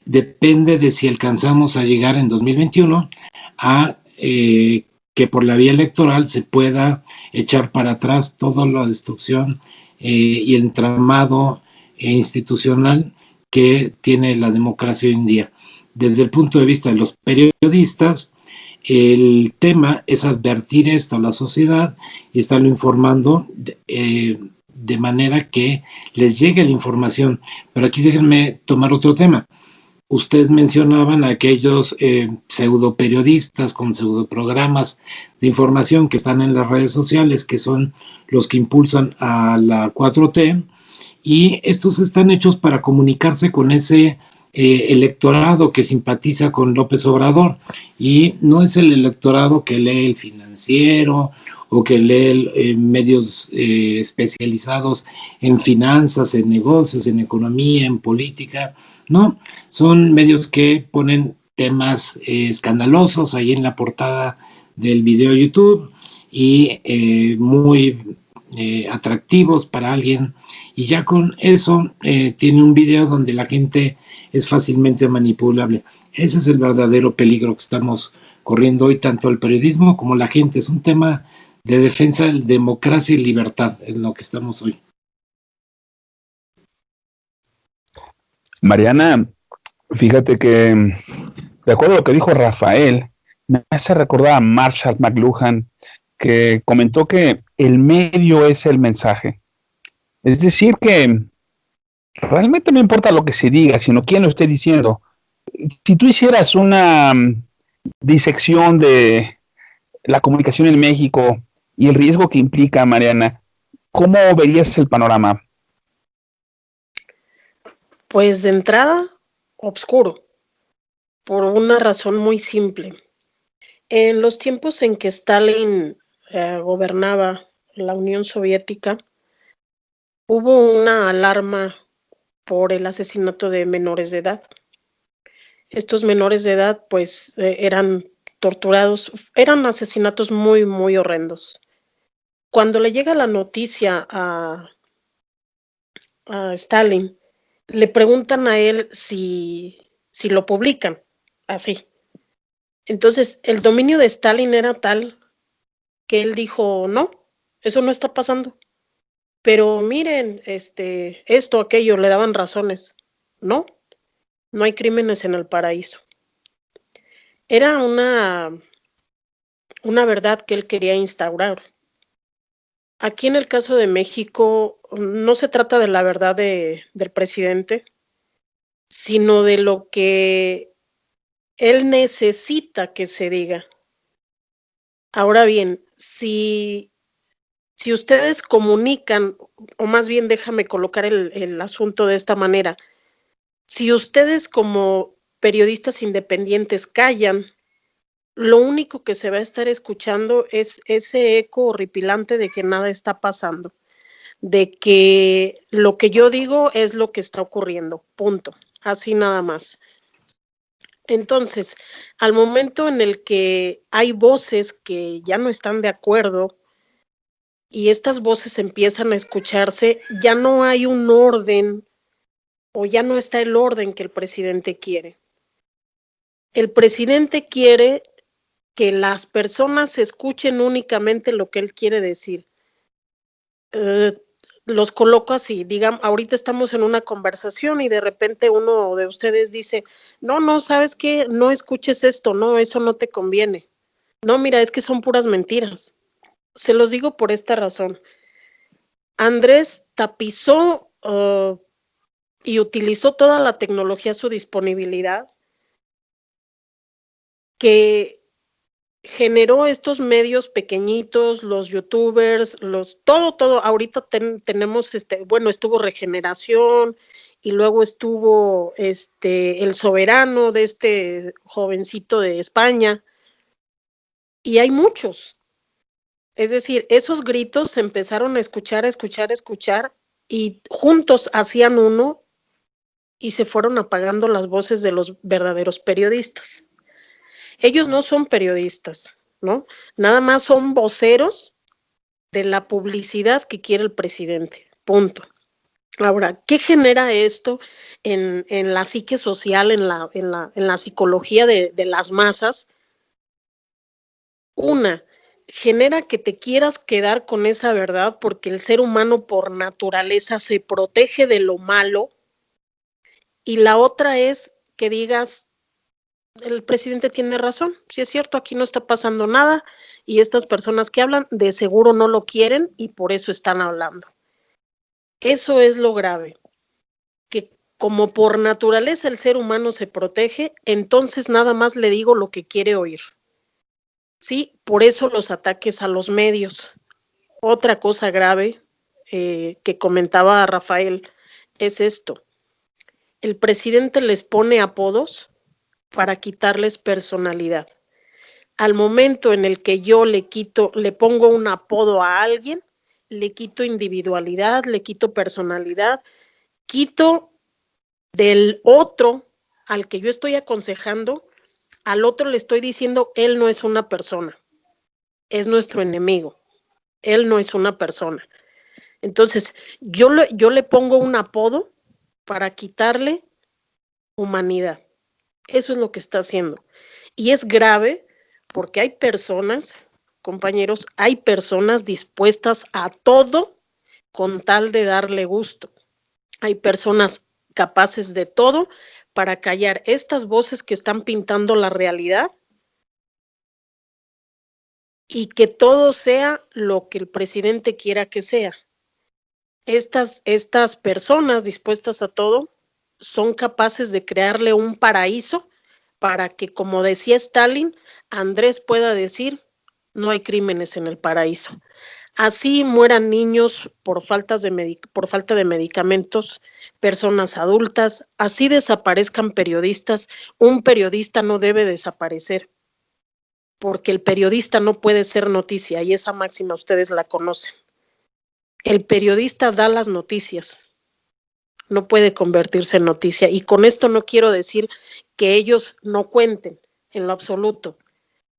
Depende de si alcanzamos a llegar en 2021 a que por la vía electoral se pueda echar para atrás toda la destrucción y el entramado institucional que tiene la democracia hoy en día. Desde el punto de vista de los periodistas, el tema es advertir esto a la sociedad y estarlo informando de manera que les llegue la información. Pero aquí déjenme tomar otro tema. Ustedes mencionaban a aquellos pseudo periodistas con pseudo programas de información que están en las redes sociales, que son los que impulsan a la 4T, y estos están hechos para comunicarse con ese electorado que simpatiza con López Obrador, y no es el electorado que lee El Financiero o que lee medios especializados en finanzas, en negocios, en economía, en política. No, son medios que ponen temas escandalosos ahí en la portada del video de YouTube y muy atractivos para alguien, y ya con eso tiene un video donde la gente es fácilmente manipulable. Ese es el verdadero peligro que estamos corriendo hoy, tanto el periodismo como la gente. Es un tema de defensa de democracia y libertad en lo que estamos hoy. Mariana, fíjate que, de acuerdo a lo que dijo Rafael, me hace recordar a Marshall McLuhan, que comentó que el medio es el mensaje. Es decir, que realmente no importa lo que se diga, sino quién lo esté diciendo. Si tú hicieras una disección de la comunicación en México y el riesgo que implica, Mariana, ¿cómo verías el panorama? Pues de entrada, oscuro, por una razón muy simple. En los tiempos en que Stalin gobernaba la Unión Soviética, hubo una alarma por el asesinato de menores de edad. Estos menores de edad, pues, eran torturados, eran asesinatos muy, muy horrendos. Cuando le llega la noticia a Stalin, le preguntan a él si lo publican, así. Entonces, el dominio de Stalin era tal que él dijo, no, eso no está pasando. pero miren, esto, aquello, le daban razones. No, no hay crímenes en el paraíso. Era una verdad que él quería instaurar. Aquí en el caso de México, no se trata de la verdad del presidente, sino de lo que él necesita que se diga. Ahora bien, si ustedes comunican, o más bien déjame colocar el asunto de esta manera, si ustedes como periodistas independientes callan, lo único que se va a estar escuchando es ese eco horripilante de que nada está pasando, de que lo que yo digo es lo que está ocurriendo, punto, así nada más. Entonces, al momento en el que hay voces que ya no están de acuerdo y estas voces empiezan a escucharse, ya no hay un orden o ya no está el orden que el presidente quiere. El presidente quiere que las personas escuchen únicamente lo que él quiere decir. Los coloco así, digamos, ahorita estamos en una conversación y de repente uno de ustedes dice, no, ¿sabes qué? No escuches esto, no, eso no te conviene. No, mira, es que son puras mentiras. Se los digo por esta razón. Andrés tapizó y utilizó toda la tecnología a su disponibilidad que generó estos medios pequeñitos, los youtubers, todo, ahorita tenemos, bueno, estuvo Regeneración y luego estuvo El Soberano de este jovencito de España y hay muchos. Es decir, esos gritos se empezaron a escuchar y juntos hacían uno y se fueron apagando las voces de los verdaderos periodistas. Ellos no son periodistas, ¿no? Nada más son voceros de la publicidad que quiere el presidente, punto. Ahora, ¿qué genera esto en la psique social, en la psicología de las masas? Una, genera que te quieras quedar con esa verdad porque el ser humano por naturaleza se protege de lo malo. Y la otra es que digas, el presidente tiene razón, si es cierto, aquí no está pasando nada y estas personas que hablan de seguro no lo quieren y por eso están hablando. Eso es lo grave, que como por naturaleza el ser humano se protege, entonces nada más le digo lo que quiere oír. Sí, por eso los ataques a los medios. Otra cosa grave que comentaba Rafael es esto. El presidente les pone apodos para quitarles personalidad. Al momento en el que yo le pongo un apodo a alguien, le quito individualidad, le quito personalidad, quito del otro al que yo estoy aconsejando, al otro le estoy diciendo, él no es una persona, es nuestro enemigo, él no es una persona. Entonces, yo le pongo un apodo para quitarle humanidad. Eso es lo que está haciendo. Y es grave porque hay personas, compañeros, hay personas dispuestas a todo con tal de darle gusto. Hay personas capaces de todo para callar estas voces que están pintando la realidad y que todo sea lo que el presidente quiera que sea. Estas personas dispuestas a todo son capaces de crearle un paraíso para que, como decía Stalin, Andrés pueda decir, no hay crímenes en el paraíso. Así mueran niños por falta de medicamentos, personas adultas, así desaparezcan periodistas. Un periodista no debe desaparecer, porque el periodista no puede ser noticia, y esa máxima ustedes la conocen. El periodista da las noticias, no puede convertirse en noticia. Y con esto no quiero decir que ellos no cuenten en lo absoluto,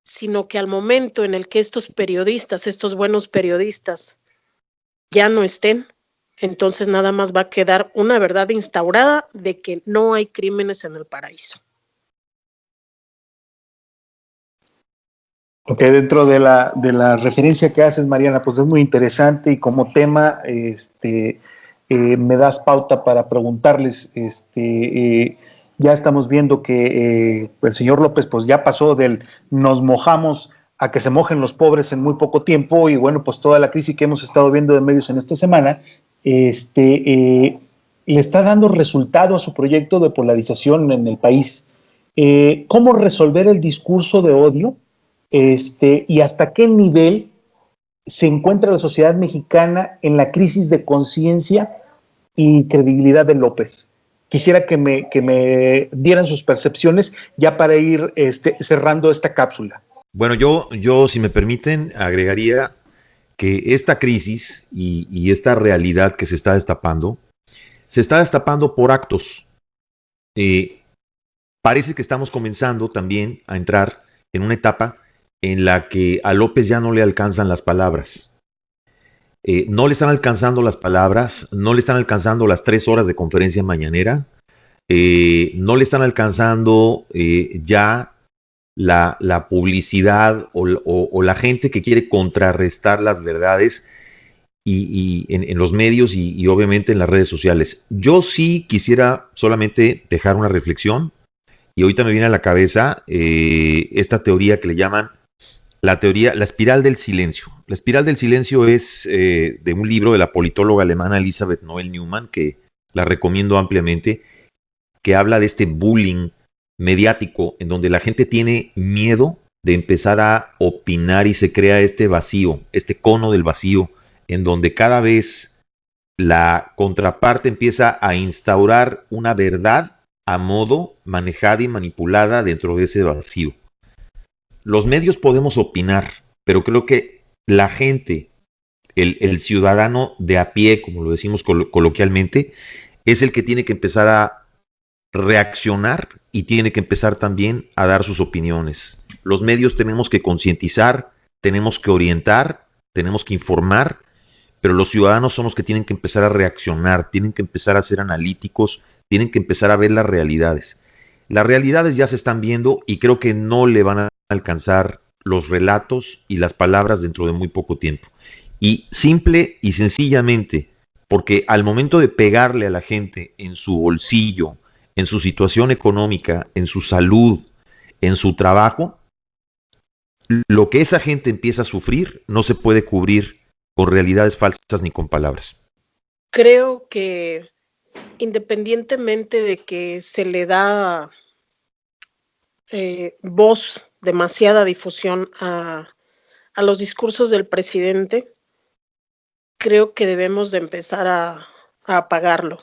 sino que al momento en el que estos periodistas, estos buenos periodistas, ya no estén, entonces nada más va a quedar una verdad instaurada de que no hay crímenes en el paraíso. Ok, dentro de la referencia que haces, Mariana, pues es muy interesante y como tema, me das pauta para preguntarles, ya estamos viendo que el señor López pues ya pasó del nos mojamos a que se mojen los pobres en muy poco tiempo y bueno, pues toda la crisis que hemos estado viendo de medios en esta semana, le está dando resultado a su proyecto de polarización en el país. ¿Cómo resolver el discurso de odio? Y hasta qué nivel se encuentra la sociedad mexicana en la crisis de conciencia y credibilidad de López. Quisiera que me dieran sus percepciones ya para ir cerrando esta cápsula. Bueno, yo, si me permiten, agregaría que esta crisis y esta realidad que se está destapando por actos. Parece que estamos comenzando también a entrar en una etapa en la que a López ya no le alcanzan las palabras. No le están alcanzando las palabras, no le están alcanzando las 3 horas de conferencia mañanera, no le están alcanzando ya la publicidad o la gente que quiere contrarrestar las verdades y en los medios y obviamente en las redes sociales. Yo sí quisiera solamente dejar una reflexión y ahorita me viene a la cabeza esta teoría que le llaman la espiral del silencio. La espiral del silencio es de un libro de la politóloga alemana Elisabeth Noel Neumann, que la recomiendo ampliamente, que habla de este bullying mediático en donde la gente tiene miedo de empezar a opinar y se crea este vacío, este cono del vacío, en donde cada vez la contraparte empieza a instaurar una verdad a modo manejada y manipulada dentro de ese vacío. Los medios podemos opinar, pero creo que la gente, el ciudadano de a pie, como lo decimos coloquialmente, es el que tiene que empezar a reaccionar y tiene que empezar también a dar sus opiniones. Los medios tenemos que concientizar, tenemos que orientar, tenemos que informar, pero los ciudadanos son los que tienen que empezar a reaccionar, tienen que empezar a ser analíticos, tienen que empezar a ver las realidades. Las realidades ya se están viendo y creo que no le van a alcanzar los relatos y las palabras dentro de muy poco tiempo. Y simple y sencillamente, porque al momento de pegarle a la gente en su bolsillo, en su situación económica, en su salud, en su trabajo, lo que esa gente empieza a sufrir no se puede cubrir con realidades falsas ni con palabras. Creo que independientemente de que se le da voz, demasiada difusión a los discursos del presidente, creo que debemos de empezar a apagarlo.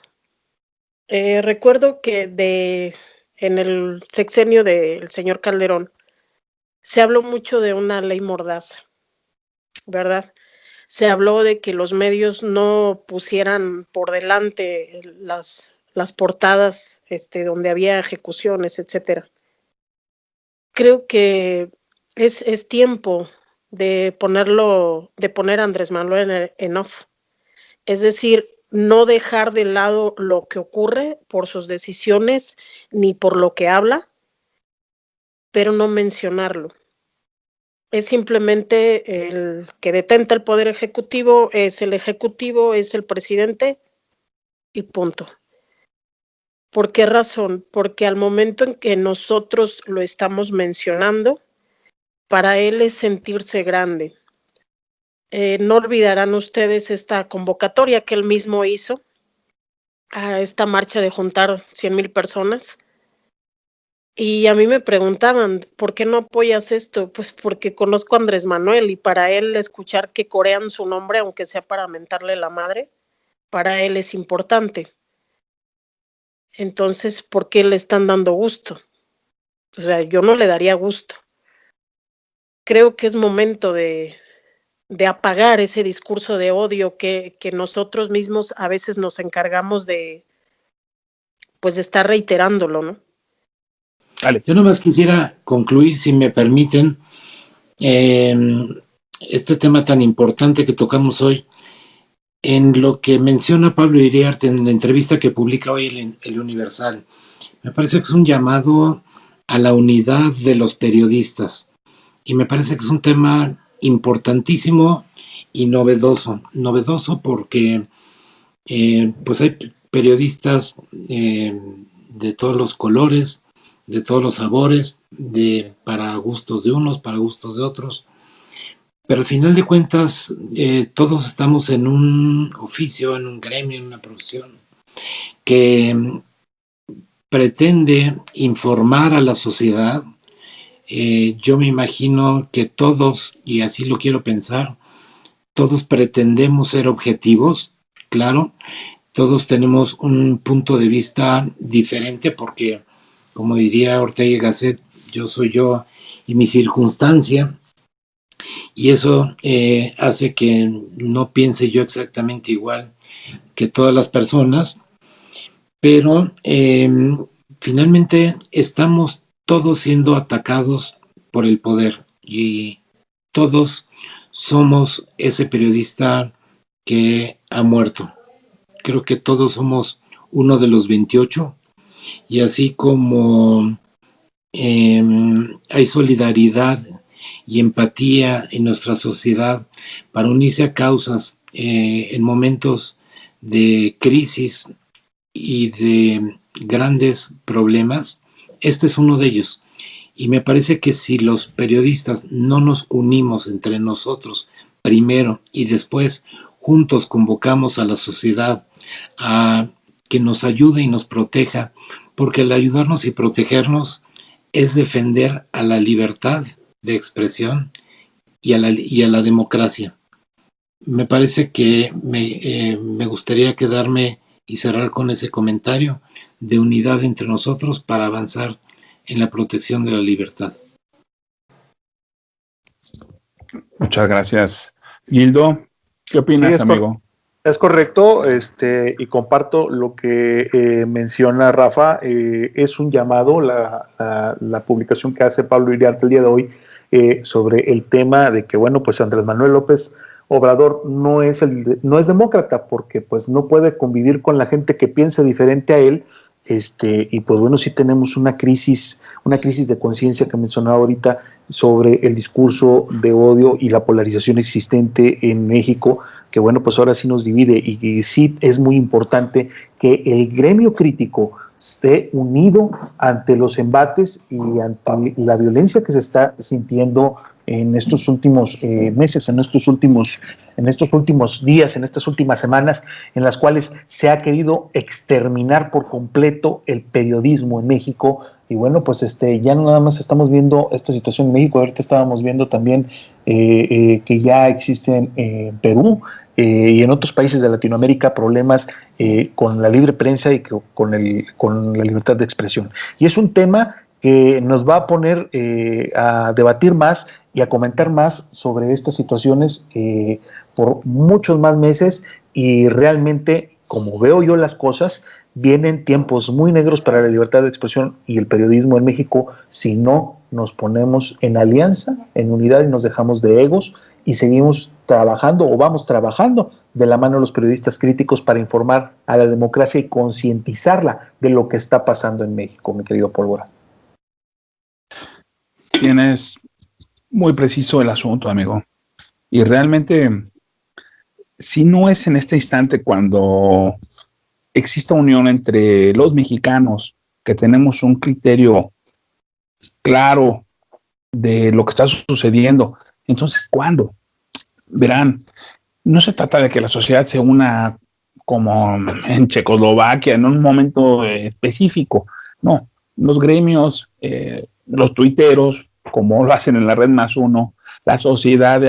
Recuerdo que en el sexenio del señor Calderón se habló mucho de una ley mordaza, ¿verdad? Se habló de que los medios no pusieran por delante las portadas donde había ejecuciones, etcétera. Creo que es tiempo de poner a Andrés Manuel en off. Es decir, no dejar de lado lo que ocurre por sus decisiones ni por lo que habla, pero no mencionarlo. Es simplemente el que detenta el poder ejecutivo, es el ejecutivo, es el presidente y punto. ¿Por qué razón? Porque al momento en que nosotros lo estamos mencionando, para él es sentirse grande. No olvidarán ustedes esta convocatoria que él mismo hizo a esta marcha de juntar 100,000 personas. Y a mí me preguntaban, ¿por qué no apoyas esto? Pues porque conozco a Andrés Manuel y para él escuchar que corean su nombre, aunque sea para mentarle la madre, para él es importante. Entonces, ¿por qué le están dando gusto? O sea, yo no le daría gusto. Creo que es momento de apagar ese discurso de odio que nosotros mismos a veces nos encargamos de estar reiterándolo, ¿no? Vale. Yo nomás quisiera concluir, si me permiten, este tema tan importante que tocamos hoy, en lo que menciona Pablo Iriarte en la entrevista que publica hoy el Universal. Me parece que es un llamado a la unidad de los periodistas. y me parece que es un tema importantísimo y novedoso. Novedoso porque pues hay periodistas de todos los colores, de todos los sabores, para gustos de unos, para gustos de otros. Pero al final de cuentas, todos estamos en un oficio, en un gremio, en una profesión que pretende informar a la sociedad. Yo me imagino que todos, y así lo quiero pensar, todos pretendemos ser objetivos, claro, todos tenemos un punto de vista diferente porque, como diría Ortega y Gasset, yo soy yo y mi circunstancia, y eso hace que no piense yo exactamente igual que todas las personas, pero finalmente estamos todos siendo atacados por el poder y todos somos ese periodista que ha muerto. Creo que todos somos uno de los 28 y así como hay solidaridad y empatía en nuestra sociedad para unirse a causas en momentos de crisis y de grandes problemas, este es uno de ellos. Y me parece que si los periodistas no nos unimos entre nosotros primero y después juntos convocamos a la sociedad a que nos ayude y nos proteja, porque el ayudarnos y protegernos es defender a la libertad de expresión y a la democracia. Me parece que me gustaría quedarme y cerrar con ese comentario de unidad entre nosotros para avanzar en la protección de la libertad. Muchas gracias, Gildo. ¿Qué opinas, Sí, amigo? Es correcto, y comparto lo que menciona Rafa. Es un llamado la publicación que hace Pablo Iriarte el día de hoy sobre el tema de que, bueno, pues Andrés Manuel López Obrador no es demócrata, porque pues no puede convivir con la gente que piensa diferente a él, y pues bueno, sí tenemos una crisis de conciencia que mencionaba ahorita sobre el discurso de odio y la polarización existente en México, que bueno, pues ahora sí nos divide, y sí es muy importante que el gremio crítico esté unido ante los embates y ante la violencia que se está sintiendo en estos últimos meses, en estos últimos días, en estas últimas semanas, en las cuales se ha querido exterminar por completo el periodismo en México. Y bueno, pues ya no nada más estamos viendo esta situación en México, ahorita estábamos viendo también que ya existen en Perú y en otros países de Latinoamérica problemas con la libre prensa y con la libertad de expresión. Y es un tema que nos va a poner a debatir más y a comentar más sobre estas situaciones por muchos más meses, y realmente, como veo yo las cosas, vienen tiempos muy negros para la libertad de expresión y el periodismo en México si no nos ponemos en alianza, en unidad, y nos dejamos de egos y seguimos trabajando o vamos trabajando de la mano de los periodistas críticos para informar a la democracia y concientizarla de lo que está pasando en México, mi querido Pólvora. Tienes muy preciso el asunto, amigo. Y realmente, si no es en este instante cuando exista unión entre los mexicanos, que tenemos un criterio claro de lo que está sucediendo, entonces, ¿cuándo? Verán, no se trata de que la sociedad se una como en Checoslovaquia en un momento específico. No, los gremios, los tuiteros, como lo hacen en la Red Más Uno, la sociedad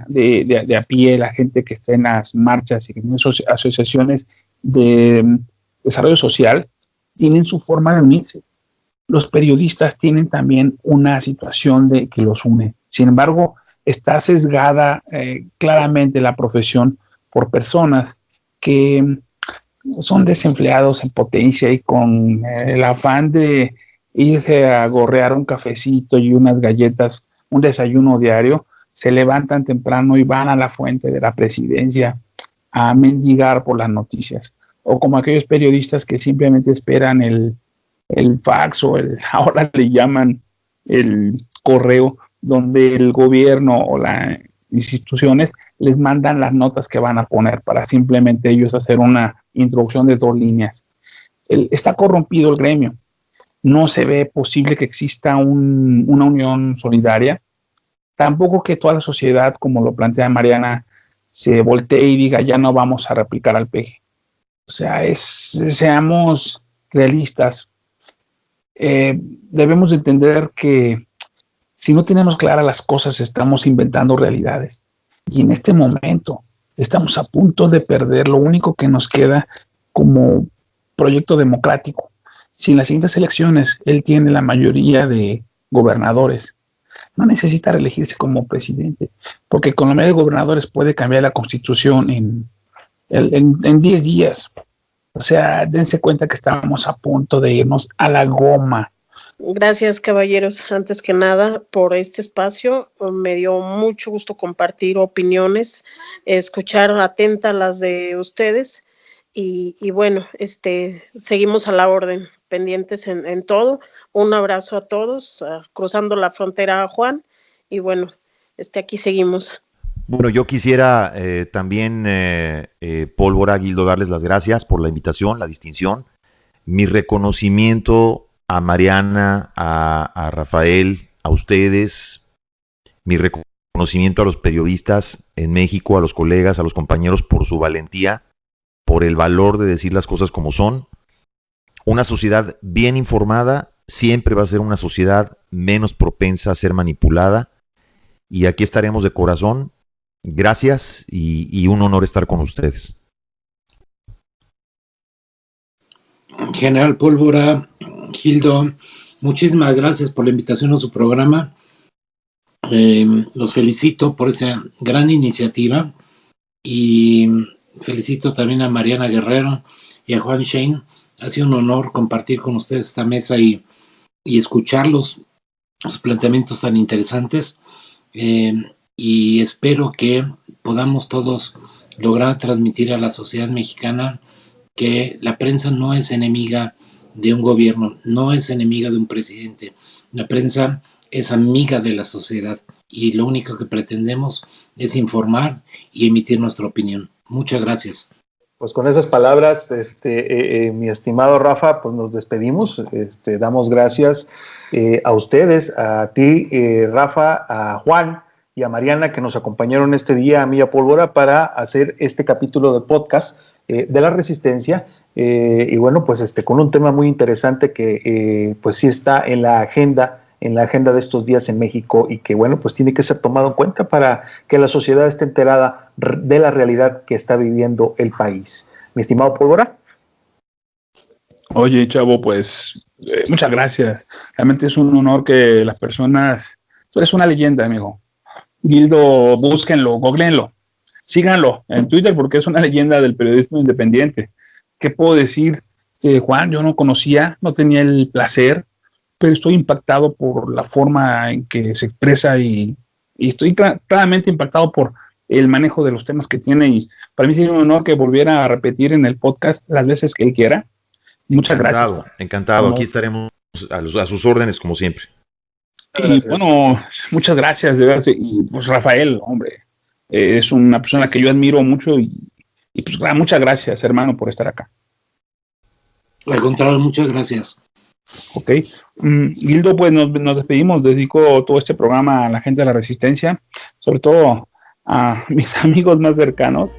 de a pie, la gente que está en las marchas y en esas asociaciones de desarrollo social, tienen su forma de unirse. Los periodistas tienen también una situación de que los une. Sin embargo, está sesgada claramente la profesión por personas que son desempleados en potencia y con el afán de irse a gorrear un cafecito y unas galletas, un desayuno diario, se levantan temprano y van a la fuente de la presidencia a mendigar por las noticias. O como aquellos periodistas que simplemente esperan el fax o ahora le llaman el correo donde el gobierno o las instituciones les mandan las notas que van a poner para simplemente ellos hacer una introducción de 2 líneas. Está corrompido el gremio. No se ve posible que exista una unión solidaria. Tampoco que toda la sociedad, como lo plantea Mariana, se voltee y diga, ya no vamos a replicar al peje. O sea, seamos realistas. Debemos entender que si no tenemos claras las cosas, estamos inventando realidades. Y en este momento estamos a punto de perder lo único que nos queda como proyecto democrático. Si en las siguientes elecciones él tiene la mayoría de gobernadores, no necesita reelegirse como presidente, porque con la mayoría de gobernadores puede cambiar la constitución en 10 días. O sea, dense cuenta que estamos a punto de irnos a la goma. Gracias, caballeros, antes que nada, por este espacio. Me dio mucho gusto compartir opiniones, escuchar atenta las de ustedes y bueno, seguimos a la orden, pendientes en todo. Un abrazo a todos, cruzando la frontera a Juan y bueno, aquí seguimos. Bueno, yo quisiera también, Pólvora, Guildo, darles las gracias por la invitación, la distinción, mi reconocimiento a Mariana, a Rafael, a ustedes, mi reconocimiento a los periodistas en México, a los colegas, a los compañeros por su valentía, por el valor de decir las cosas como son. Una sociedad bien informada siempre va a ser una sociedad menos propensa a ser manipulada y aquí estaremos de corazón. Gracias y un honor estar con ustedes. General Pólvora, Gildo, muchísimas gracias por la invitación a su programa. Los felicito por esa gran iniciativa y felicito también a Mariana Guerrero y a Juan Shane. Ha sido un honor compartir con ustedes esta mesa y escucharlos, sus planteamientos tan interesantes. Y espero que podamos todos lograr transmitir a la sociedad mexicana que la prensa no es enemiga de un gobierno, no es enemiga de un presidente. La prensa es amiga de la sociedad y lo único que pretendemos es informar y emitir nuestra opinión. Muchas gracias. Pues con esas palabras, mi estimado Rafa, pues nos despedimos. Damos gracias a ustedes, a ti, Rafa, a Juan y a Mariana que nos acompañaron este día a Milla Pólvora para hacer este capítulo de podcast de la Resistencia. Y bueno, pues con un tema muy interesante que pues sí está en la agenda de estos días en México y que bueno, pues tiene que ser tomado en cuenta para que la sociedad esté enterada de la realidad que está viviendo el país. Mi estimado Pólvora. Oye, chavo, pues muchas gracias. Realmente es un honor que las personas... Tú eres una leyenda, amigo. Guildo, búsquenlo, googleenlo, síganlo en Twitter porque es una leyenda del periodismo independiente. ¿Qué puedo decir? Juan, yo no conocía, no tenía el placer, pero estoy impactado por la forma en que se expresa y estoy claramente impactado por el manejo de los temas que tiene y para mí sería un honor que volviera a repetir en el podcast las veces que él quiera. Muchas gracias. Encantado, aquí estaremos a sus órdenes como siempre. Y bueno, muchas gracias de verdad. Y pues Rafael, hombre, es una persona que yo admiro mucho y pues muchas gracias, hermano, por estar acá. Al contrario, muchas gracias. Ok. Guildo, pues nos despedimos. Dedico todo este programa a la gente de la Resistencia, sobre todo a mis amigos más cercanos,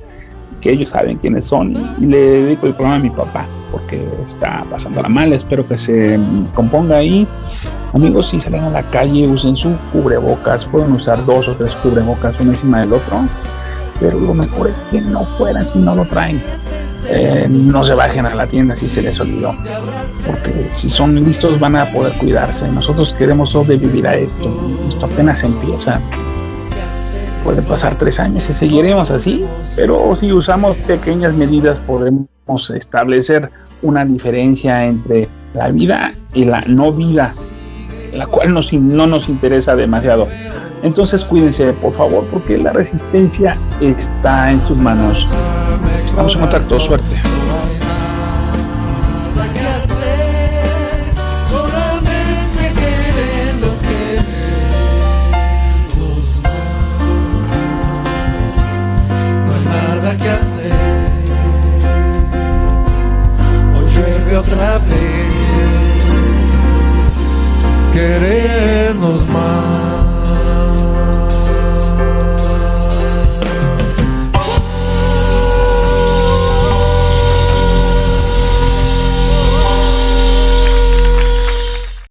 que ellos saben quiénes son, y le dedico el programa a mi papá, porque está pasándola mal. Espero que se componga ahí. Amigos, si salen a la calle, usen su cubrebocas. Pueden usar 2 o 3 cubrebocas uno encima del otro, pero lo mejor es que no fueran si no lo traen. No se bajen a la tienda si se les olvidó, porque si son listos van a poder cuidarse. Nosotros queremos sobrevivir a esto. Esto apenas empieza. Puede pasar 3 años y seguiremos así, pero si usamos pequeñas medidas podemos establecer una diferencia entre la vida y la no vida, la cual no nos interesa demasiado. Entonces cuídense, por favor, porque la resistencia está en sus manos. Estamos en contacto, suerte. otra vez. Querer